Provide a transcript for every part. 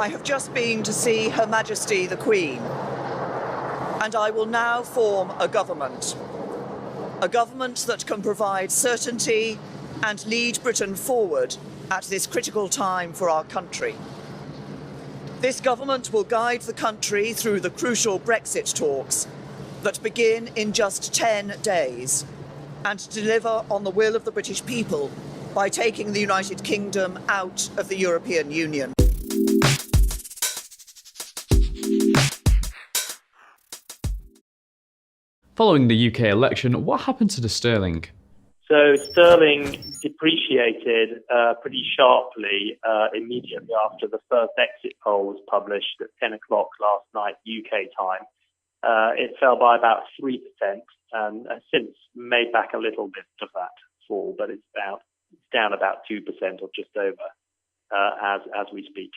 I have just been to see Her Majesty the Queen, and I will now form a government that can provide certainty and lead Britain forward at this critical time for our country. This government will guide the country through the crucial Brexit talks that begin in just 10 days and deliver on the will of the British people by taking the United Kingdom out of the European Union. Following the UK election, what happened to the sterling? So sterling depreciated pretty sharply immediately after the first exit poll was published at 10 o'clock last night UK time. It fell by about 3% and has since made back a little bit of that fall, but it's down about 2% or just over as we speak.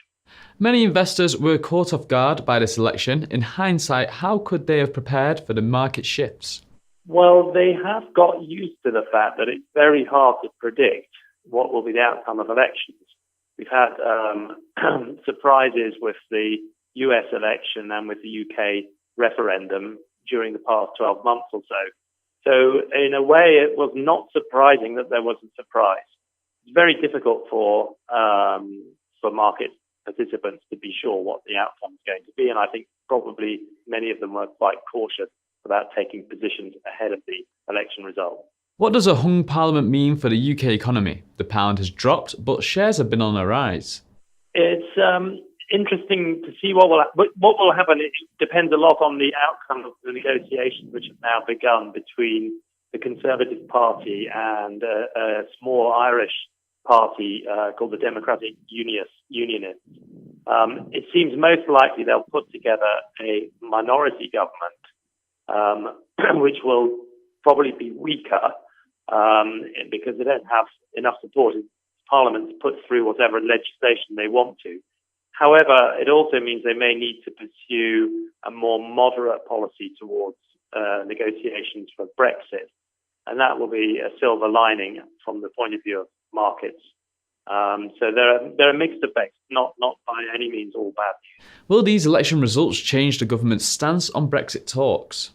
Many investors were caught off guard by this election. In hindsight, how could they have prepared for the market shifts? Well, they have got used to the fact that it's very hard to predict what will be the outcome of elections. We've had surprises with the US election and with the UK referendum during the past 12 months or so. So in a way, it was not surprising that there was a surprise. It's very difficult for market participants to be sure what the outcome is going to be, and I think probably many of them were quite cautious about taking positions ahead of the election result. What does a hung parliament mean for the UK economy? The pound has dropped, but shares have been on a rise. It's interesting to see what will happen. It depends a lot on the outcome of the negotiations which have now begun between the Conservative Party and a small Irish party called the Democratic Unionists. It seems most likely they'll put together a minority government, which will probably be weaker because they don't have enough support in Parliament to put through whatever legislation they want to. However, it also means they may need to pursue a more moderate policy towards negotiations for Brexit, and that will be a silver lining from the point of view of markets. So there are mixed effects, not by any means all bad. Will these election results change the government's stance on Brexit talks?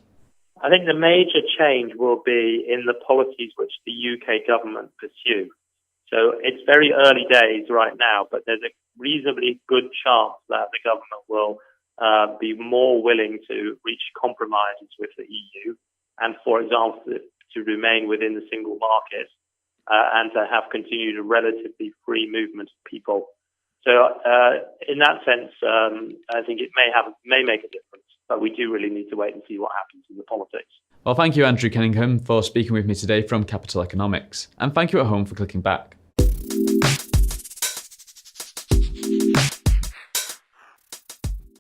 I think the major change will be in the policies which the UK government pursue. So it's very early days right now, but there's a reasonably good chance that the government will be more willing to reach compromises with the EU and, for example, to remain within the single market and to have continued a relatively free movement of people. So in that sense, I think it may make a difference, but we do really need to wait and see what happens in the politics. Well, thank you, Andrew Kenningham, for speaking with me today from Capital Economics. And thank you at home for clicking back.